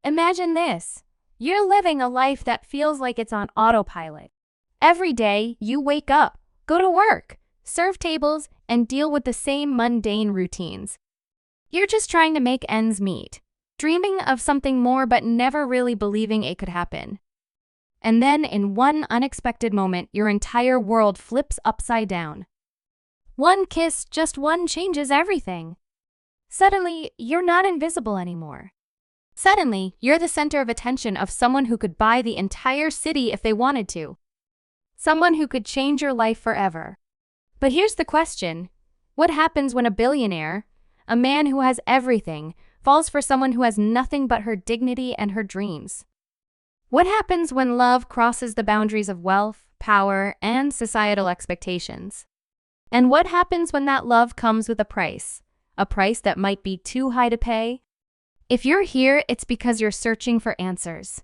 Imagine this. You're living a life that feels like it's on autopilot. Every day, you wake up, go to work, serve tables, and deal with the same mundane routines. You're just trying to make ends meet, dreaming of something more but never really believing it could happen. And then, in one unexpected moment, your entire world flips upside down. One kiss, just one, changes everything. Suddenly, you're not invisible anymore. Suddenly, you're the center of attention of someone who could buy the entire city if they wanted to. Someone who could change your life forever. But here's the question. What happens when a billionaire, a man who has everything, falls for someone who has nothing but her dignity and her dreams? What happens when love crosses the boundaries of wealth, power, and societal expectations? And what happens when that love comes with a price that might be too high to pay? If you're here, it's because you're searching for answers.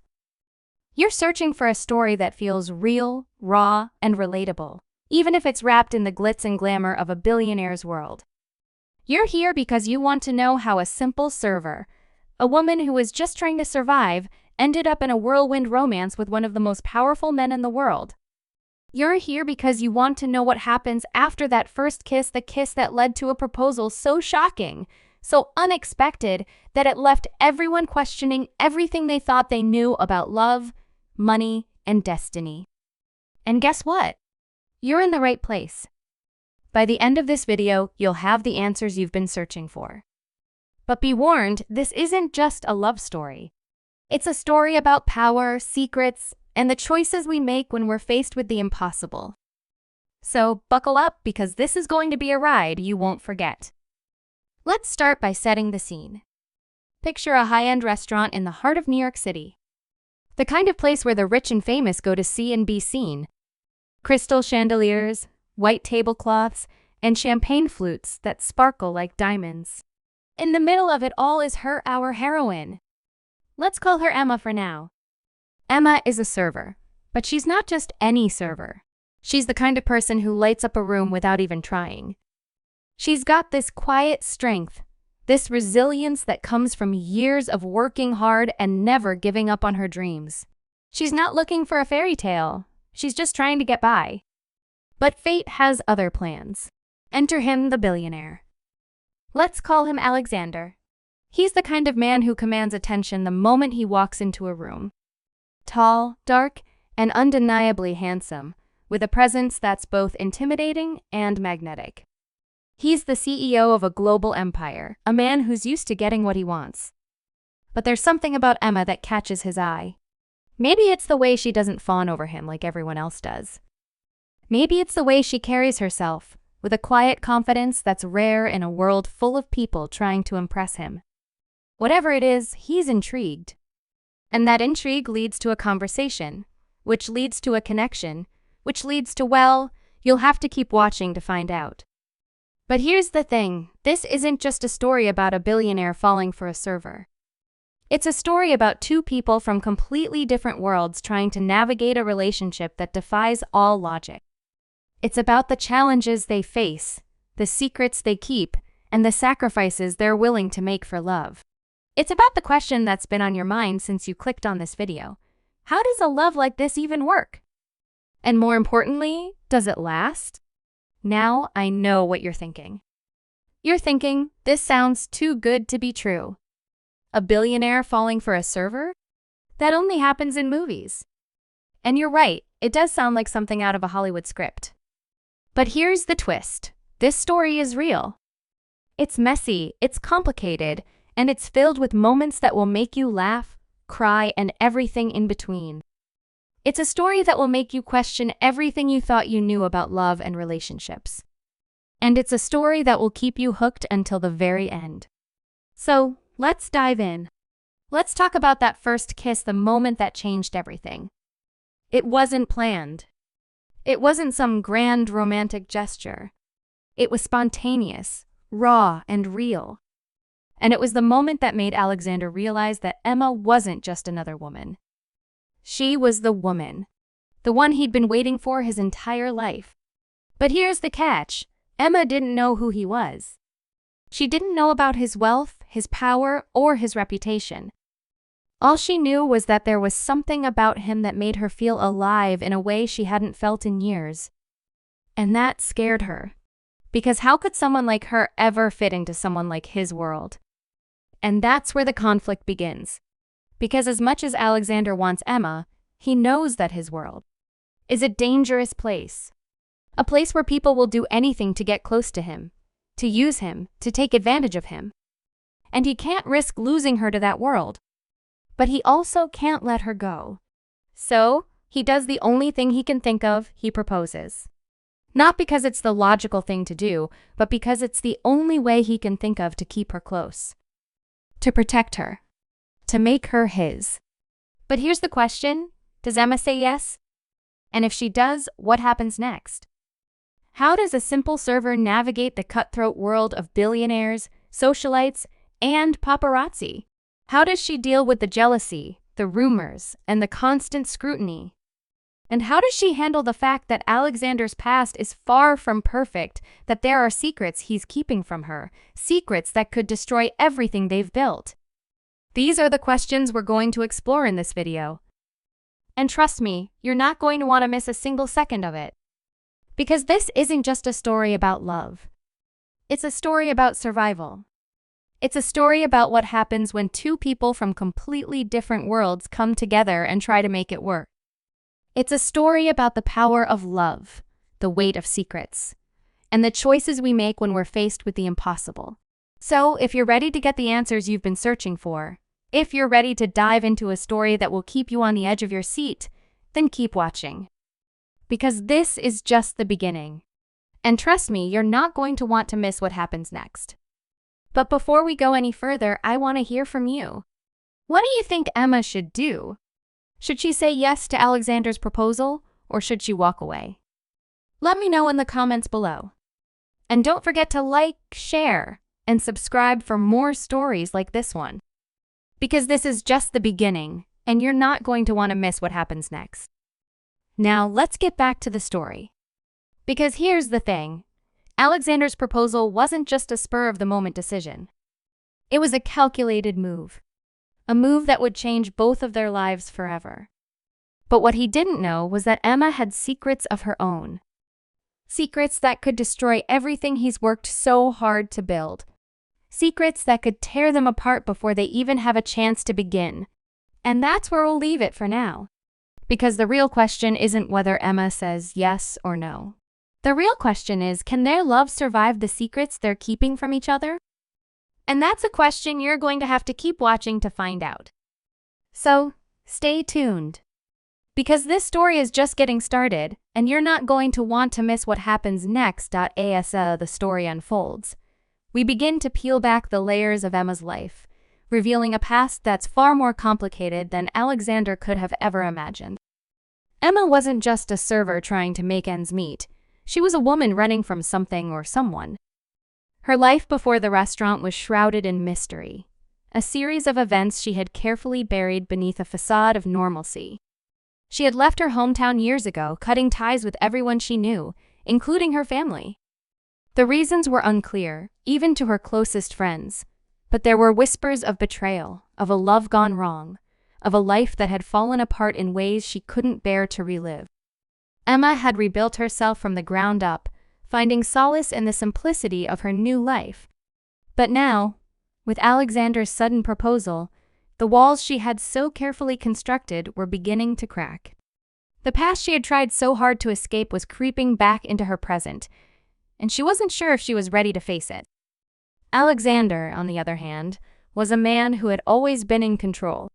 You're searching for a story that feels real, raw, and relatable, even if it's wrapped in the glitz and glamour of a billionaire's world. You're here because you want to know how a simple server, a woman who was just trying to survive, ended up in a whirlwind romance with one of the most powerful men in the world. You're here because you want to know what happens after that first kiss, the kiss that led to a proposal so shocking, so unexpected, that it left everyone questioning everything they thought they knew about love, money, and destiny. And guess what? You're in the right place. By the end of this video, you'll have the answers you've been searching for. But be warned, this isn't just a love story. It's a story about power, secrets, and the choices we make when we're faced with the impossible. So buckle up, because this is going to be a ride you won't forget. Let's start by setting the scene. Picture a high-end restaurant in the heart of New York City. The kind of place where the rich and famous go to see and be seen. Crystal chandeliers, white tablecloths, and champagne flutes that sparkle like diamonds. In the middle of it all is our heroine. Let's call her Emma for now. Emma is a server, but she's not just any server. She's the kind of person who lights up a room without even trying. She's got this quiet strength, this resilience that comes from years of working hard and never giving up on her dreams. She's not looking for a fairy tale. She's just trying to get by. But fate has other plans. Enter him, the billionaire. Let's call him Alexander. He's the kind of man who commands attention the moment he walks into a room. Tall, dark, and undeniably handsome, with a presence that's both intimidating and magnetic. He's the CEO of a global empire, a man who's used to getting what he wants. But there's something about Emma that catches his eye. Maybe it's the way she doesn't fawn over him like everyone else does. Maybe it's the way she carries herself, with a quiet confidence that's rare in a world full of people trying to impress him. Whatever it is, he's intrigued. And that intrigue leads to a conversation, which leads to a connection, which leads to, well, you'll have to keep watching to find out. But here's the thing, this isn't just a story about a billionaire falling for a server. It's a story about two people from completely different worlds trying to navigate a relationship that defies all logic. It's about the challenges they face, the secrets they keep, and the sacrifices they're willing to make for love. It's about the question that's been on your mind since you clicked on this video. How does a love like this even work? And more importantly, does it last? Now I know what you're thinking. You're thinking, this sounds too good to be true. A billionaire falling for a server? That only happens in movies. And you're right, it does sound like something out of a Hollywood script. But here's the twist. This story is real. It's messy, it's complicated, and it's filled with moments that will make you laugh, cry, and everything in between. It's a story that will make you question everything you thought you knew about love and relationships. And it's a story that will keep you hooked until the very end. So, let's dive in. Let's talk about that first kiss, the moment that changed everything. It wasn't planned. It wasn't some grand romantic gesture. It was spontaneous, raw, and real. And it was the moment that made Alexander realize that Emma wasn't just another woman. She was the woman, the one he'd been waiting for his entire life. But here's the catch. Emma didn't know who he was. She didn't know about his wealth, his power, or his reputation. All she knew was that there was something about him that made her feel alive in a way she hadn't felt in years. And that scared her. Because how could someone like her ever fit into someone like his world? And that's where the conflict begins. Because as much as Alexander wants Emma, he knows that his world is a dangerous place. A place where people will do anything to get close to him, to use him, to take advantage of him. And he can't risk losing her to that world. But he also can't let her go. So, he does the only thing he can think of, he proposes. Not because it's the logical thing to do, but because it's the only way he can think of to keep her close. To protect her. To make her his. But here's the question, does Emma say yes? And if she does, what happens next? How does a simple server navigate the cutthroat world of billionaires, socialites, and paparazzi? How does she deal with the jealousy, the rumors, and the constant scrutiny? And how does she handle the fact that Alexander's past is far from perfect, that there are secrets he's keeping from her, secrets that could destroy everything they've built? These are the questions we're going to explore in this video. And trust me, you're not going to want to miss a single second of it. Because this isn't just a story about love. It's a story about survival. It's a story about what happens when two people from completely different worlds come together and try to make it work. It's a story about the power of love, the weight of secrets, and the choices we make when we're faced with the impossible. So, if you're ready to get the answers you've been searching for, if you're ready to dive into a story that will keep you on the edge of your seat, then keep watching. Because this is just the beginning. And trust me, you're not going to want to miss what happens next. But before we go any further, I want to hear from you. What do you think Emma should do? Should she say yes to Alexander's proposal, or should she walk away? Let me know in the comments below. And don't forget to like, share, and subscribe for more stories like this one. Because this is just the beginning, and you're not going to want to miss what happens next. Now, let's get back to the story. Because here's the thing. Alexander's proposal wasn't just a spur-of-the-moment decision. It was a calculated move. A move that would change both of their lives forever. But what he didn't know was that Emma had secrets of her own. Secrets that could destroy everything he's worked so hard to build. Secrets that could tear them apart before they even have a chance to begin. And that's where we'll leave it for now. Because the real question isn't whether Emma says yes or no. The real question is, can their love survive the secrets they're keeping from each other? And that's a question you're going to have to keep watching to find out. So, stay tuned. Because this story is just getting started, and you're not going to want to miss what happens next. As the story unfolds, we begin to peel back the layers of Emma's life, revealing a past that's far more complicated than Alexander could have ever imagined. Emma wasn't just a server trying to make ends meet. She was a woman running from something or someone. Her life before the restaurant was shrouded in mystery, a series of events she had carefully buried beneath a facade of normalcy. She had left her hometown years ago, cutting ties with everyone she knew, including her family. The reasons were unclear, even to her closest friends, but there were whispers of betrayal, of a love gone wrong, of a life that had fallen apart in ways she couldn't bear to relive. Emma had rebuilt herself from the ground up, finding solace in the simplicity of her new life. But now, with Alexander's sudden proposal, the walls she had so carefully constructed were beginning to crack. The past she had tried so hard to escape was creeping back into her present, and she wasn't sure if she was ready to face it. Alexander, on the other hand, was a man who had always been in control.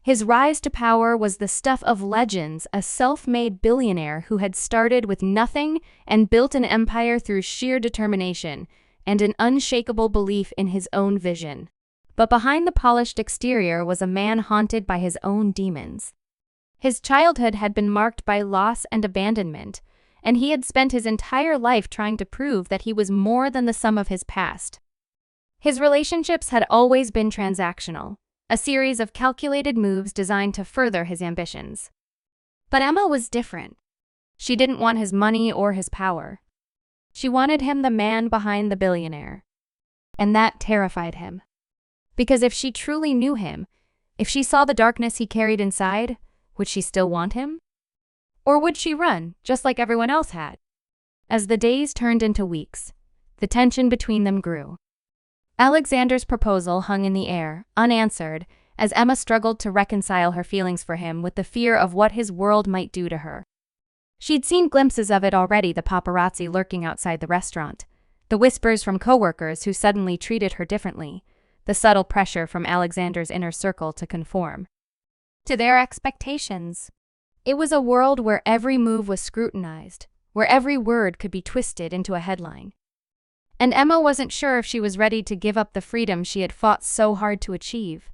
His rise to power was the stuff of legends, a self-made billionaire who had started with nothing and built an empire through sheer determination and an unshakable belief in his own vision. But behind the polished exterior was a man haunted by his own demons. His childhood had been marked by loss and abandonment, and he had spent his entire life trying to prove that he was more than the sum of his past. His relationships had always been transactional, a series of calculated moves designed to further his ambitions. But Emma was different. She didn't want his money or his power. She wanted him, the man behind the billionaire. And that terrified him. Because if she truly knew him, If she saw the darkness he carried inside, would she still want him? Or would she run, just like everyone else had? As the days turned into weeks, the tension between them grew. Alexander's proposal hung in the air, unanswered, as Emma struggled to reconcile her feelings for him with the fear of what his world might do to her. She'd seen glimpses of it already, the paparazzi lurking outside the restaurant, the whispers from coworkers who suddenly treated her differently, the subtle pressure from Alexander's inner circle to conform to their expectations. It was a world where every move was scrutinized, where every word could be twisted into a headline. And Emma wasn't sure if she was ready to give up the freedom she had fought so hard to achieve.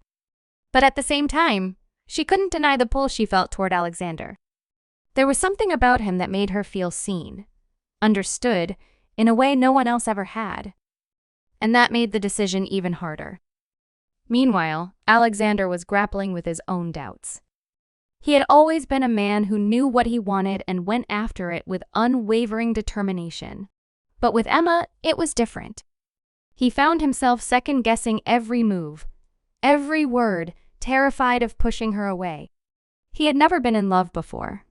But at the same time, she couldn't deny the pull she felt toward Alexander. There was something about him that made her feel seen, understood, in a way no one else ever had. And that made the decision even harder. Meanwhile, Alexander was grappling with his own doubts. He had always been a man who knew what he wanted and went after it with unwavering determination. But with Emma, it was different. He found himself second-guessing every move, every word, terrified of pushing her away. He had never been in love before.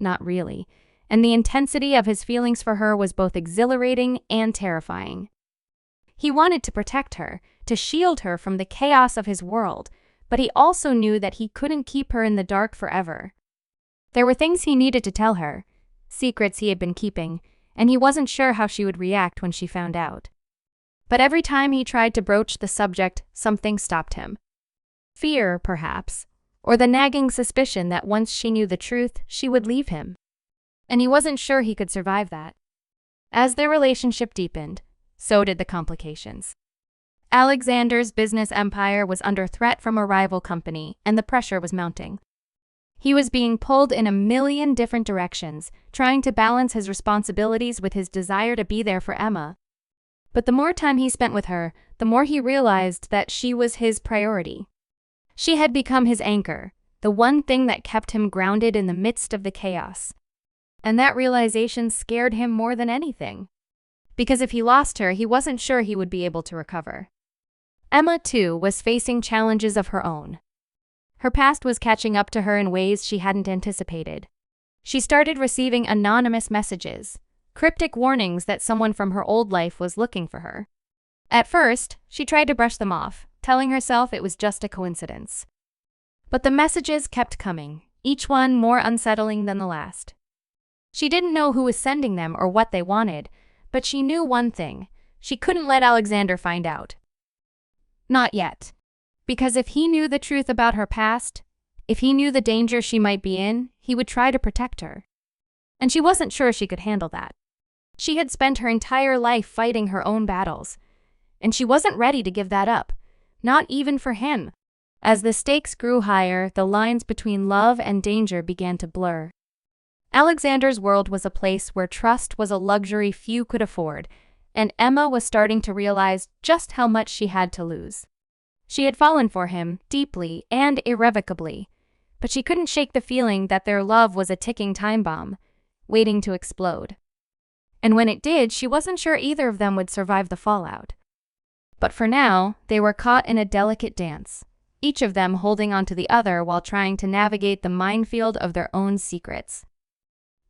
Not really, and the intensity of his feelings for her was both exhilarating and terrifying. He wanted to protect her, to shield her from the chaos of his world, but he also knew that he couldn't keep her in the dark forever. There were things he needed to tell her, secrets he had been keeping, and he wasn't sure how she would react when she found out. But every time he tried to broach the subject, something stopped him. Fear, perhaps, or the nagging suspicion that once she knew the truth, she would leave him. And he wasn't sure he could survive that. As their relationship deepened, so did the complications. Alexander's business empire was under threat from a rival company, and the pressure was mounting. He was being pulled in a million different directions, trying to balance his responsibilities with his desire to be there for Emma. But the more time he spent with her, the more he realized that she was his priority. She had become his anchor, the one thing that kept him grounded in the midst of the chaos. And that realization scared him more than anything. Because if he lost her, he wasn't sure he would be able to recover. Emma, too, was facing challenges of her own. Her past was catching up to her in ways she hadn't anticipated. She started receiving anonymous messages, cryptic warnings that someone from her old life was looking for her. At first, she tried to brush them off, telling herself it was just a coincidence. But the messages kept coming, each one more unsettling than the last. She didn't know who was sending them or what they wanted, but she knew one thing: she couldn't let Alexander find out. Not yet. Because if he knew the truth about her past, if he knew the danger she might be in, he would try to protect her. And she wasn't sure she could handle that. She had spent her entire life fighting her own battles, and she wasn't ready to give that up, not even for him. As the stakes grew higher, the lines between love and danger began to blur. Alexander's world was a place where trust was a luxury few could afford, and Emma was starting to realize just how much she had to lose. She had fallen for him, deeply and irrevocably, but she couldn't shake the feeling that their love was a ticking time bomb, waiting to explode. And when it did, she wasn't sure either of them would survive the fallout. But for now, they were caught in a delicate dance, each of them holding onto the other while trying to navigate the minefield of their own secrets.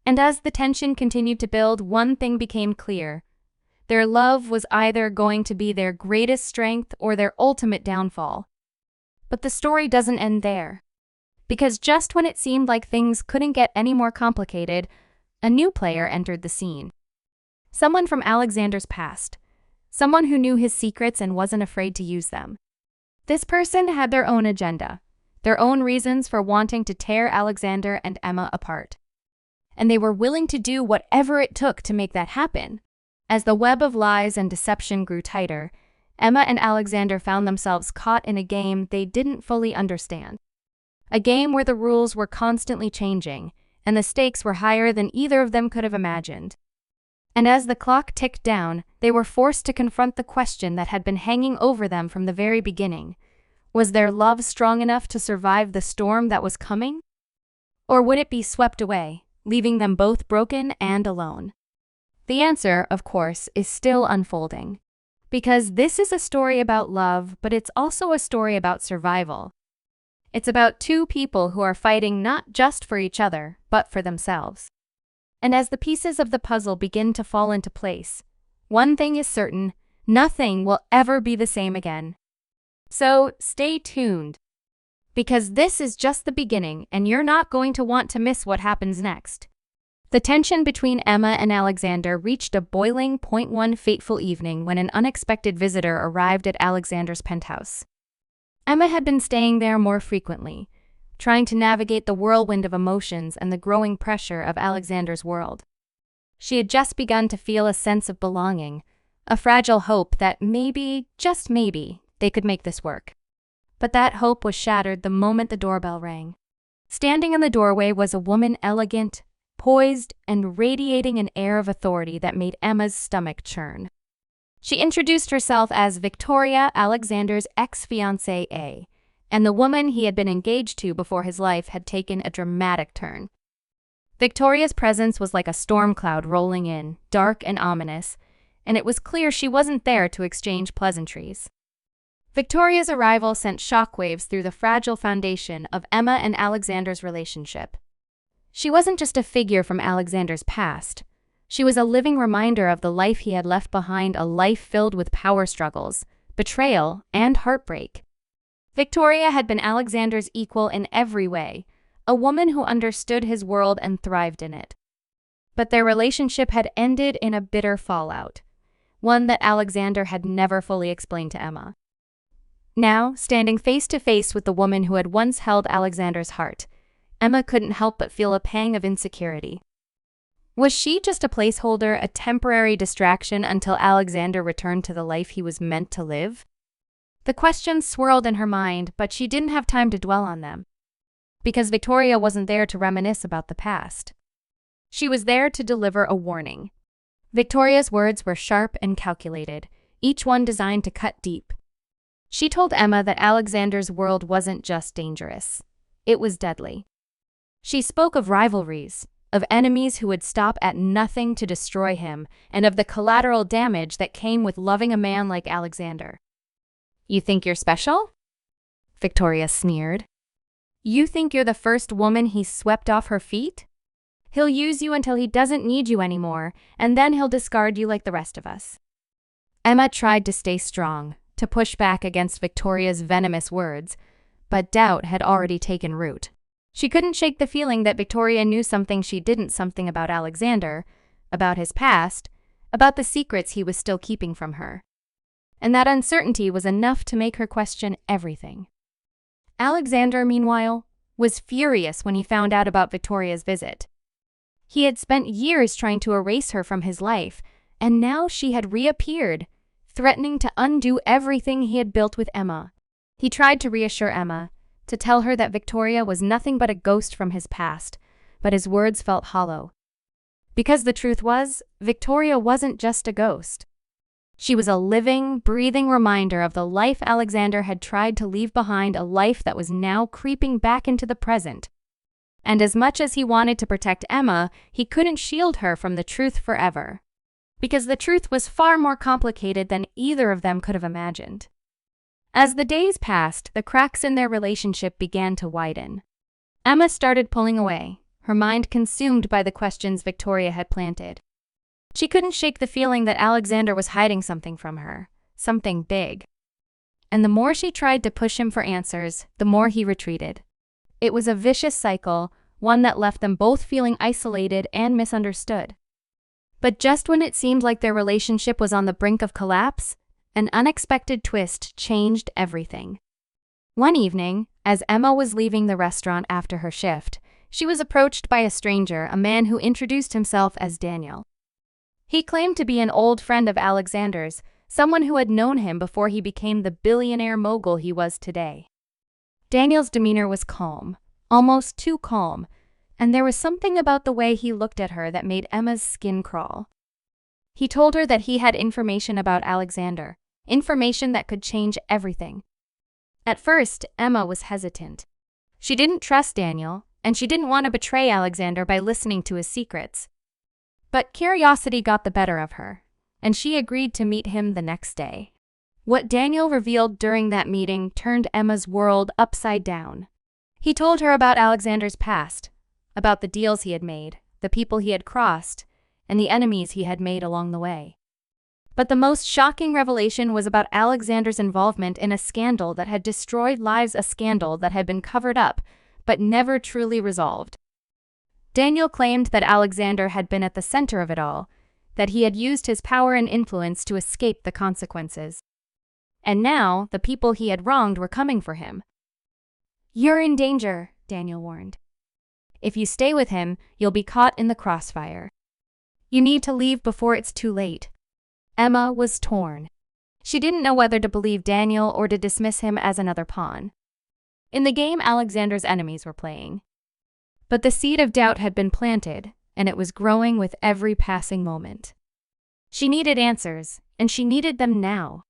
And as the tension continued to build, one thing became clear: their love was either going to be their greatest strength or their ultimate downfall. But the story doesn't end there. Because just when it seemed like things couldn't get any more complicated, a new player entered the scene. Someone from Alexander's past. Someone who knew his secrets and wasn't afraid to use them. This person had their own agenda, their own reasons for wanting to tear Alexander and Emma apart. And they were willing to do whatever it took to make that happen. As the web of lies and deception grew tighter, Emma and Alexander found themselves caught in a game they didn't fully understand. A game where the rules were constantly changing, and the stakes were higher than either of them could have imagined. And as the clock ticked down, they were forced to confront the question that had been hanging over them from the very beginning. Was their love strong enough to survive the storm that was coming? Or would it be swept away, leaving them both broken and alone? The answer, of course, is still unfolding. Because this is a story about love, but it's also a story about survival. It's about two people who are fighting not just for each other, but for themselves. And as the pieces of the puzzle begin to fall into place, one thing is certain: nothing will ever be the same again. So stay tuned, because this is just the beginning and you're not going to want to miss what happens next. The tension between Emma and Alexander reached a boiling point one fateful evening when an unexpected visitor arrived at Alexander's penthouse. Emma had been staying there more frequently, trying to navigate the whirlwind of emotions and the growing pressure of Alexander's world. She had just begun to feel a sense of belonging, a fragile hope that maybe, just maybe, they could make this work. But that hope was shattered the moment the doorbell rang. Standing in the doorway was a woman, elegant, poised, and radiating an air of authority that made Emma's stomach churn. She introduced herself as Victoria, Alexander's ex-fiancée, and the woman he had been engaged to before his life had taken a dramatic turn. Victoria's presence was like a storm cloud rolling in, dark and ominous, and it was clear she wasn't there to exchange pleasantries. Victoria's arrival sent shockwaves through the fragile foundation of Emma and Alexander's relationship. She wasn't just a figure from Alexander's past. She was a living reminder of the life he had left behind, a life filled with power struggles, betrayal, and heartbreak. Victoria had been Alexander's equal in every way, a woman who understood his world and thrived in it. But their relationship had ended in a bitter fallout, one that Alexander had never fully explained to Emma. Now, standing face to face with the woman who had once held Alexander's heart, Emma couldn't help but feel a pang of insecurity. Was she just a placeholder, a temporary distraction until Alexander returned to the life he was meant to live? The questions swirled in her mind, but she didn't have time to dwell on them, because Victoria wasn't there to reminisce about the past. She was there to deliver a warning. Victoria's words were sharp and calculated, each one designed to cut deep. She told Emma that Alexander's world wasn't just dangerous, it was deadly. She spoke of rivalries, of enemies who would stop at nothing to destroy him, and of the collateral damage that came with loving a man like Alexander. "You think you're special?" Victoria sneered. "You think you're the first woman he's swept off her feet? He'll use you until he doesn't need you anymore, and then he'll discard you like the rest of us." Emma tried to stay strong, to push back against Victoria's venomous words, but doubt had already taken root. She couldn't shake the feeling that Victoria knew something she didn't, something about Alexander, about his past, about the secrets he was still keeping from her. And that uncertainty was enough to make her question everything. Alexander, meanwhile, was furious when he found out about Victoria's visit. He had spent years trying to erase her from his life, and now she had reappeared, threatening to undo everything he had built with Emma. He tried to reassure Emma, to tell her that Victoria was nothing but a ghost from his past, but his words felt hollow. Because the truth was, Victoria wasn't just a ghost. She was a living, breathing reminder of the life Alexander had tried to leave behind, a life that was now creeping back into the present. And as much as he wanted to protect Emma, he couldn't shield her from the truth forever. Because the truth was far more complicated than either of them could have imagined. As the days passed, the cracks in their relationship began to widen. Emma started pulling away, her mind consumed by the questions Victoria had planted. She couldn't shake the feeling that Alexander was hiding something from her, something big. And the more she tried to push him for answers, the more he retreated. It was a vicious cycle, one that left them both feeling isolated and misunderstood. But just when it seemed like their relationship was on the brink of collapse, an unexpected twist changed everything. One evening, as Emma was leaving the restaurant after her shift, she was approached by a stranger, a man who introduced himself as Daniel. He claimed to be an old friend of Alexander's, someone who had known him before he became the billionaire mogul he was today. Daniel's demeanor was calm, almost too calm, and there was something about the way he looked at her that made Emma's skin crawl. He told her that he had information about Alexander, information that could change everything. At first, Emma was hesitant. She didn't trust Daniel, and she didn't want to betray Alexander by listening to his secrets. But curiosity got the better of her, and she agreed to meet him the next day. What Daniel revealed during that meeting turned Emma's world upside down. He told her about Alexander's past, about the deals he had made, the people he had crossed, and the enemies he had made along the way. But the most shocking revelation was about Alexander's involvement in a scandal that had destroyed lives, a scandal that had been covered up, but never truly resolved. Daniel claimed that Alexander had been at the center of it all, that he had used his power and influence to escape the consequences. And now, the people he had wronged were coming for him. "You're in danger," Daniel warned. "If you stay with him, you'll be caught in the crossfire. You need to leave before it's too late." Emma was torn. She didn't know whether to believe Daniel or to dismiss him as another pawn in the game Alexander's enemies were playing. But the seed of doubt had been planted, and it was growing with every passing moment. She needed answers, and she needed them now.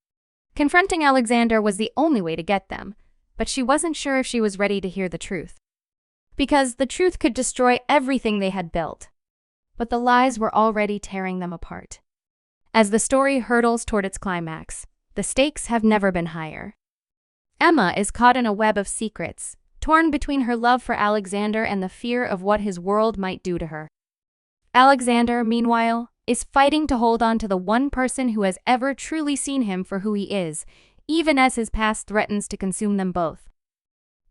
Confronting Alexander was the only way to get them, but she wasn't sure if she was ready to hear the truth. Because the truth could destroy everything they had built. But the lies were already tearing them apart. As the story hurtles toward its climax, the stakes have never been higher. Emma is caught in a web of secrets, torn between her love for Alexander and the fear of what his world might do to her. Alexander, meanwhile, is fighting to hold on to the one person who has ever truly seen him for who he is, even as his past threatens to consume them both.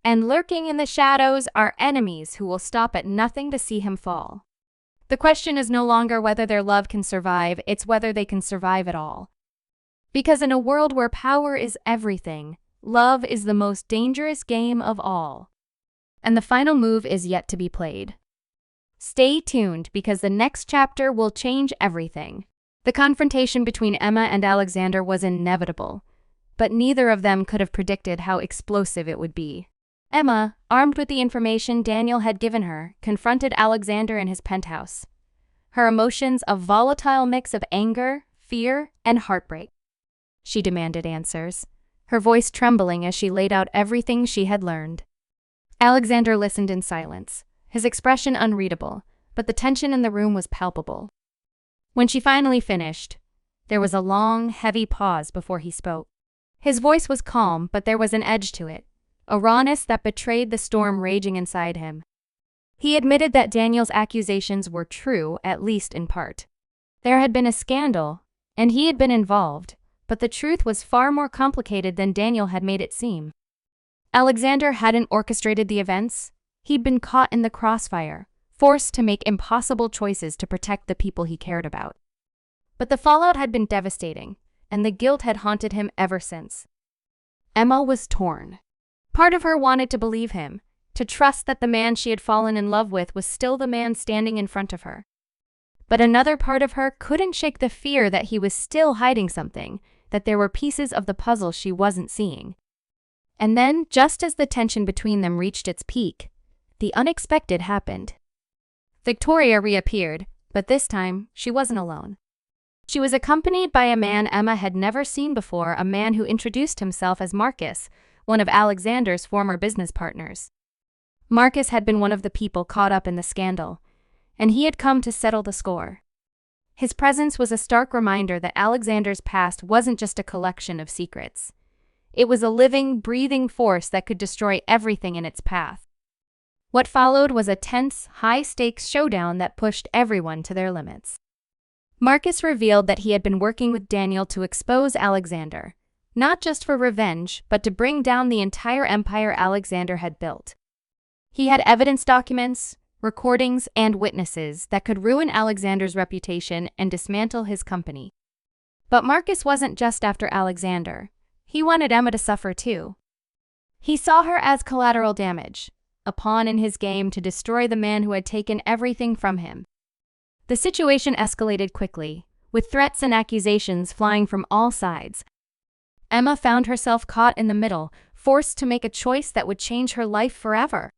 And lurking in the shadows are enemies who will stop at nothing to see him fall. The question is no longer whether their love can survive, it's whether they can survive at all. Because in a world where power is everything, love is the most dangerous game of all. And the final move is yet to be played. Stay tuned because the next chapter will change everything. The confrontation between Emma and Alexander was inevitable, but neither of them could have predicted how explosive it would be. Emma, armed with the information Daniel had given her, confronted Alexander in his penthouse. Her emotions a volatile mix of anger, fear, and heartbreak. She demanded answers, her voice trembling as she laid out everything she had learned. Alexander listened in silence, his expression unreadable, but the tension in the room was palpable. When she finally finished, there was a long, heavy pause before he spoke. His voice was calm, but there was an edge to it, a rawness that betrayed the storm raging inside him. He admitted that Daniel's accusations were true, at least in part. There had been a scandal, and he had been involved, but the truth was far more complicated than Daniel had made it seem. Alexander hadn't orchestrated the events. He'd been caught in the crossfire, forced to make impossible choices to protect the people he cared about. But the fallout had been devastating, and the guilt had haunted him ever since. Emma was torn. Part of her wanted to believe him, to trust that the man she had fallen in love with was still the man standing in front of her. But another part of her couldn't shake the fear that he was still hiding something, that there were pieces of the puzzle she wasn't seeing. And then, just as the tension between them reached its peak, the unexpected happened. Victoria reappeared, but this time, she wasn't alone. She was accompanied by a man Emma had never seen before, a man who introduced himself as Marcus, one of Alexander's former business partners. Marcus had been one of the people caught up in the scandal, and he had come to settle the score. His presence was a stark reminder that Alexander's past wasn't just a collection of secrets. It was a living, breathing force that could destroy everything in its path. What followed was a tense, high-stakes showdown that pushed everyone to their limits. Marcus revealed that he had been working with Daniel to expose Alexander, not just for revenge, but to bring down the entire empire Alexander had built. He had evidence documents, recordings, and witnesses that could ruin Alexander's reputation and dismantle his company. But Marcus wasn't just after Alexander. He wanted Emma to suffer too. He saw her as collateral damage, a pawn in his game to destroy the man who had taken everything from him. The situation escalated quickly, with threats and accusations flying from all sides. Emma found herself caught in the middle, forced to make a choice that would change her life forever.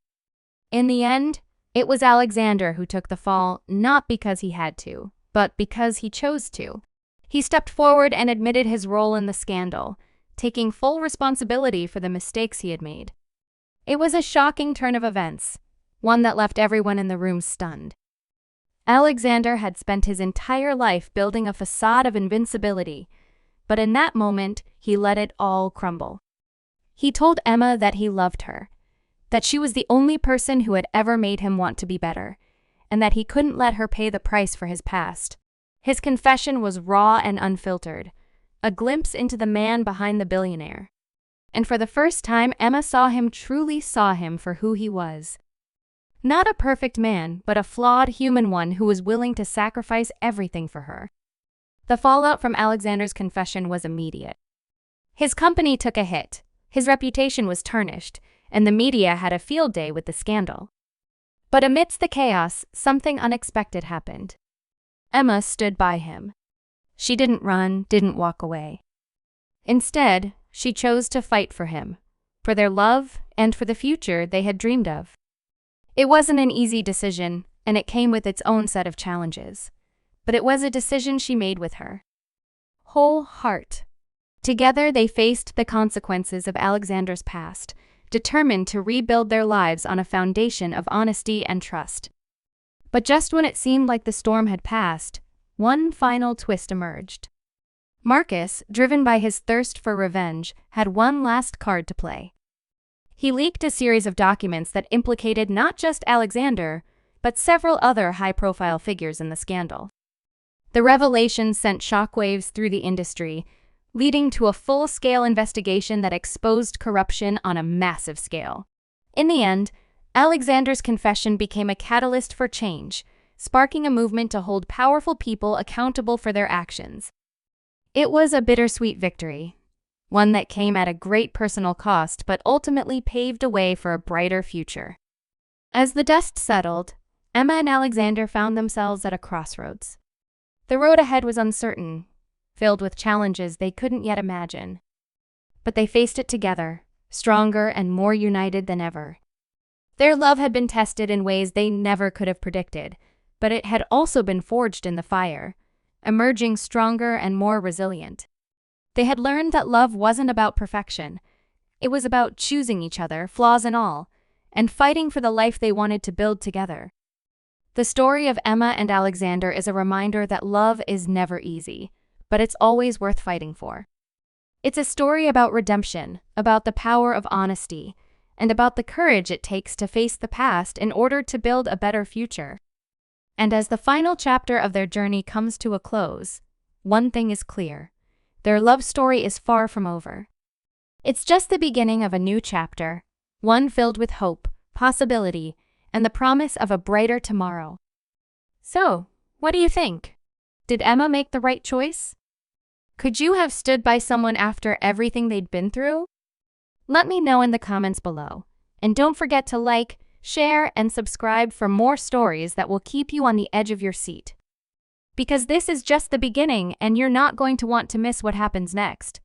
In the end, it was Alexander who took the fall, not because he had to, but because he chose to. He stepped forward and admitted his role in the scandal, taking full responsibility for the mistakes he had made. It was a shocking turn of events, one that left everyone in the room stunned. Alexander had spent his entire life building a facade of invincibility, but in that moment, he let it all crumble. He told Emma that he loved her, that she was the only person who had ever made him want to be better, and that he couldn't let her pay the price for his past. His confession was raw and unfiltered, a glimpse into the man behind the billionaire. And for the first time, Emma truly saw him for who he was. Not a perfect man, but a flawed human one who was willing to sacrifice everything for her. The fallout from Alexander's confession was immediate. His company took a hit, his reputation was tarnished, and the media had a field day with the scandal. But amidst the chaos, something unexpected happened. Emma stood by him. She didn't run, didn't walk away. Instead, she chose to fight for him, for their love, and for the future they had dreamed of. It wasn't an easy decision, and it came with its own set of challenges. But it was a decision she made with her whole heart. Together they faced the consequences of Alexander's past, determined to rebuild their lives on a foundation of honesty and trust. But just when it seemed like the storm had passed, one final twist emerged. Marcus, driven by his thirst for revenge, had one last card to play. He leaked a series of documents that implicated not just Alexander, but several other high-profile figures in the scandal. The revelation sent shockwaves through the industry, leading to a full-scale investigation that exposed corruption on a massive scale. In the end, Alexander's confession became a catalyst for change, sparking a movement to hold powerful people accountable for their actions. It was a bittersweet victory, one that came at a great personal cost but ultimately paved a way for a brighter future. As the dust settled, Emma and Alexander found themselves at a crossroads. The road ahead was uncertain, filled with challenges they couldn't yet imagine. But they faced it together, stronger and more united than ever. Their love had been tested in ways they never could have predicted, but it had also been forged in the fire, emerging stronger and more resilient. They had learned that love wasn't about perfection. It was about choosing each other, flaws and all, and fighting for the life they wanted to build together. The story of Emma and Alexander is a reminder that love is never easy, but it's always worth fighting for. It's a story about redemption, about the power of honesty, and about the courage it takes to face the past in order to build a better future. And as the final chapter of their journey comes to a close, one thing is clear: their love story is far from over. It's just the beginning of a new chapter, one filled with hope, possibility, and the promise of a brighter tomorrow. So, what do you think? Did Emma make the right choice? Could you have stood by someone after everything they'd been through? Let me know in the comments below. And don't forget to like, share, and subscribe for more stories that will keep you on the edge of your seat. Because this is just the beginning and you're not going to want to miss what happens next.